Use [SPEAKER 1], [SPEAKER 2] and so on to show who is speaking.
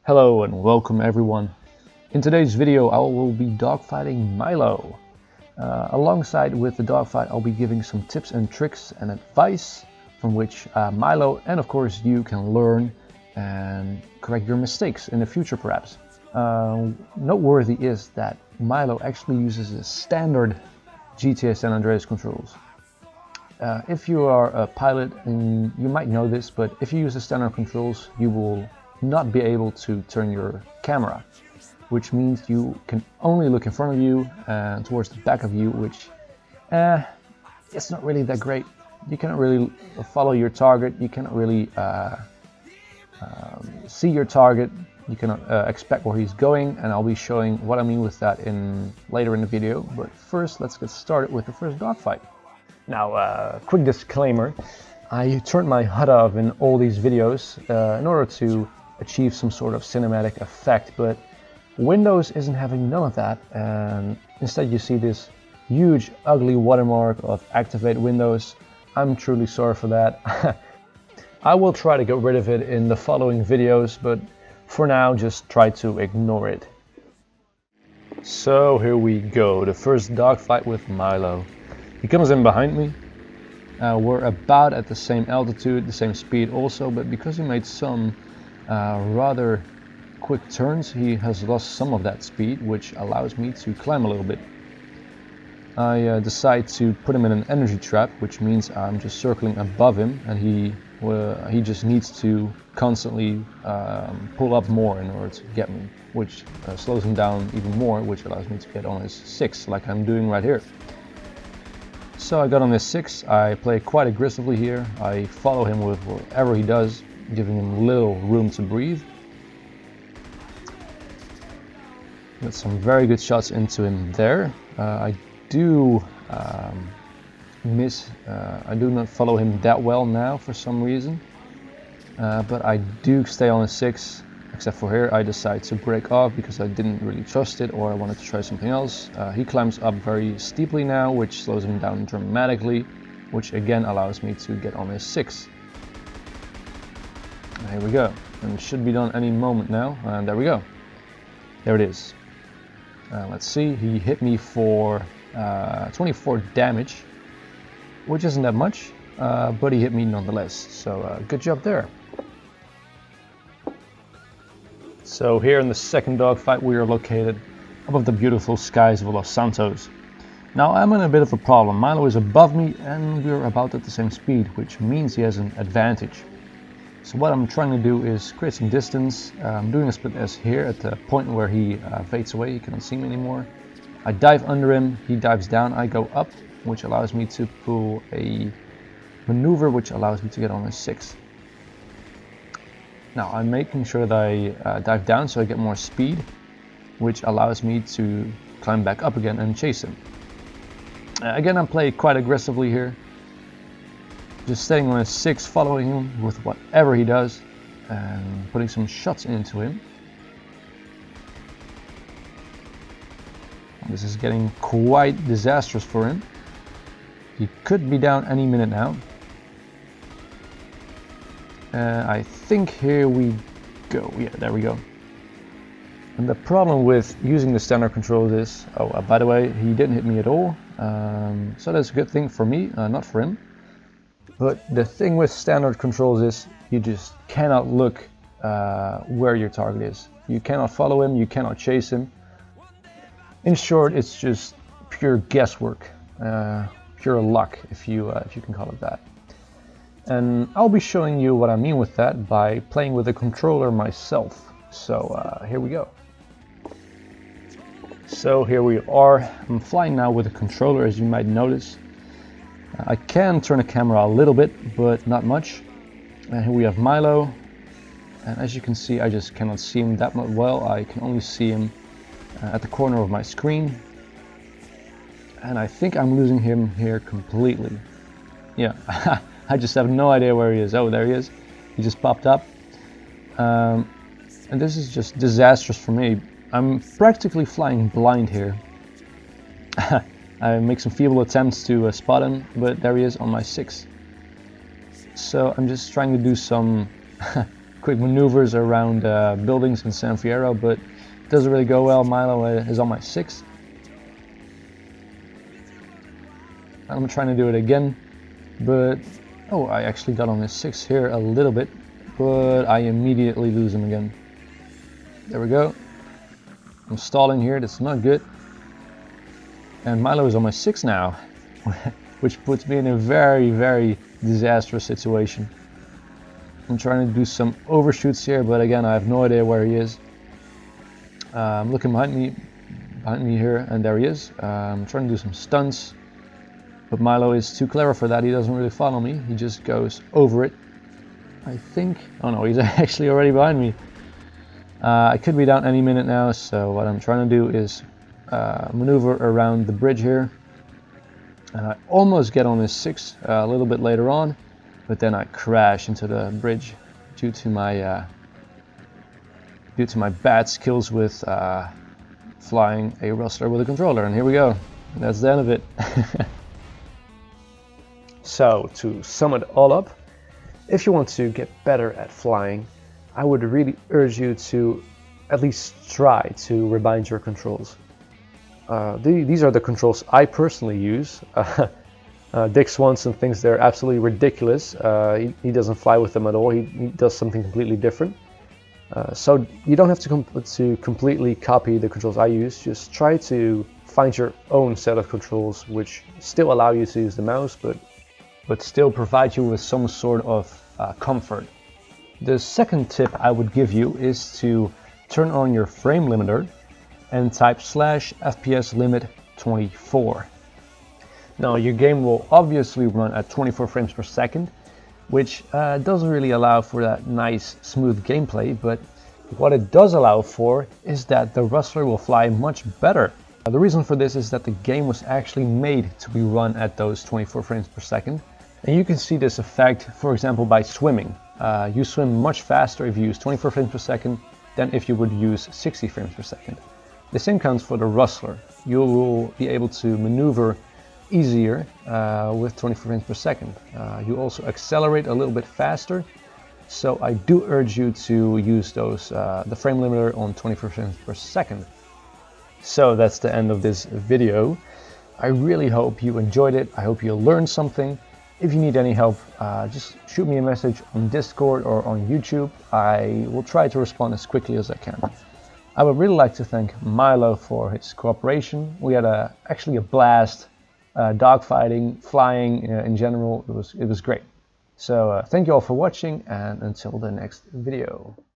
[SPEAKER 1] Hello and welcome everyone. In today's video I will be dogfighting Milo. Alongside with the dogfight I'll be giving some tips and tricks and advice from which Milo and of course you can learn and correct your mistakes in the future perhaps. Noteworthy is that Milo actually uses the standard GTA San Andreas controls. If you are a pilot, and you might know this, but if you use the standard controls you will not be able to turn your camera, which means you can only look in front of you and towards the back of you, which it's not really that great. You cannot really follow your target, you cannot really see your target, you cannot expect where he's going, and I'll be showing what I mean with that later in the video. But first let's get started with the first dogfight. Now quick disclaimer, I turned my HUD off in all these videos in order to achieve some sort of cinematic effect, but Windows isn't having none of that, and instead you see this huge ugly watermark of activate Windows. I'm truly sorry for that. I will try to get rid of it in the following videos, but for now just try to ignore it. So here we go, the first dogfight with Milo. He comes in behind me. We're about at the same altitude, the same speed also, but because he made some rather quick turns, he has lost some of that speed, which allows me to climb a little bit. I decide to put him in an energy trap, which means I'm just circling above him, and he just needs to constantly pull up more in order to get me, which slows him down even more, which allows me to get on his 6, like I'm doing right here. So I got on his 6, I play quite aggressively here, I follow him with whatever he does, giving him little room to breathe. Got some very good shots into him there. I do I do not follow him that well now for some reason, but I do stay on his 6, except for here I decide to break off because I didn't really trust it, or I wanted to try something else. He climbs up very steeply now, which slows him down dramatically, which again allows me to get on his 6. Here we go, and it should be done any moment now, and there we go. There it is. Let's see, he hit me for 24 damage, which isn't that much, but he hit me nonetheless, so good job there. So here in the second dogfight we are located above the beautiful skies of Los Santos. Now I'm in a bit of a problem. Milo is above me and we're about at the same speed, which means he has an advantage. So what I'm trying to do is create some distance. I'm doing a split S here at the point where he fades away, he cannot see me anymore. I dive under him, he dives down, I go up, which allows me to pull a maneuver which allows me to get on his 6. Now I'm making sure that I dive down so I get more speed, which allows me to climb back up again and chase him. Again, I'm playing quite aggressively here. Just staying on his 6, following him with whatever he does, and putting some shots into him. This is getting quite disastrous for him. He could be down any minute now. I think here we go. Yeah, there we go. And the problem with using the standard controls is, by the way, he didn't hit me at all. So that's a good thing for me, not for him. But the thing with standard controls is you just cannot look where your target is. You cannot follow him, you cannot chase him. In short, it's just pure guesswork, pure luck, if you can call it that. And I'll be showing you what I mean with that by playing with the controller myself. So here we go. So here we are. I'm flying now with a controller, as you might notice. I can turn the camera a little bit, but not much. And here we have Milo, and as you can see I just cannot see him that much well. I can only see him at the corner of my screen, and I think I'm losing him here completely. Yeah, I just have no idea where he is. Oh, there he is. He just popped up. And this is just disastrous for me. I'm practically flying blind here. I make some feeble attempts to spot him, but there he is on my 6. So I'm just trying to do some quick maneuvers around buildings in San Fierro, but it doesn't really go well. Milo is on my 6th. I'm trying to do it again, but oh, I actually got on his 6 here a little bit, but I immediately lose him again. There we go. I'm stalling here, that's not good. And Milo is on my 6 now, which puts me in a very, very disastrous situation. I'm trying to do some overshoots here, but again, I have no idea where he is. I'm looking behind me here, and there he is. I'm trying to do some stunts. But Milo is too clever for that. He doesn't really follow me. He just goes over it, I think. Oh no, he's actually already behind me. I could be down any minute now, so what I'm trying to do is maneuver around the bridge here. And I almost get on his 6 a little bit later on, but then I crash into the bridge due to my bad skills with flying a rustler with a controller. And here we go. That's the end of it. So, to sum it all up, if you want to get better at flying, I would really urge you to at least try to rebind your controls. These are the controls I personally use. Dick Swanson thinks they're absolutely ridiculous. He doesn't fly with them at all. He does something completely different. So you don't have to completely copy the controls I use. Just try to find your own set of controls which still allow you to use the mouse, but still provide you with some sort of comfort. The second tip I would give you is to turn on your frame limiter and type /FPS limit 24. Now your game will obviously run at 24 frames per second, which doesn't really allow for that nice smooth gameplay, but what it does allow for is that the rustler will fly much better. The reason for this is that the game was actually made to be run at those 24 frames per second. And you can see this effect, for example, by swimming. You swim much faster if you use 24 frames per second than if you would use 60 frames per second. The same counts for the rustler. You will be able to maneuver easier with 24 frames per second. You also accelerate a little bit faster. So I do urge you to use the frame limiter on 24 frames per second. So that's the end of this video. I really hope you enjoyed it. I hope you learned something. If you need any help, just shoot me a message on Discord or on YouTube. I will try to respond as quickly as I can. I would really like to thank Milo for his cooperation. We had actually a blast dogfighting, flying in general. It was great. So thank you all for watching, and until the next video.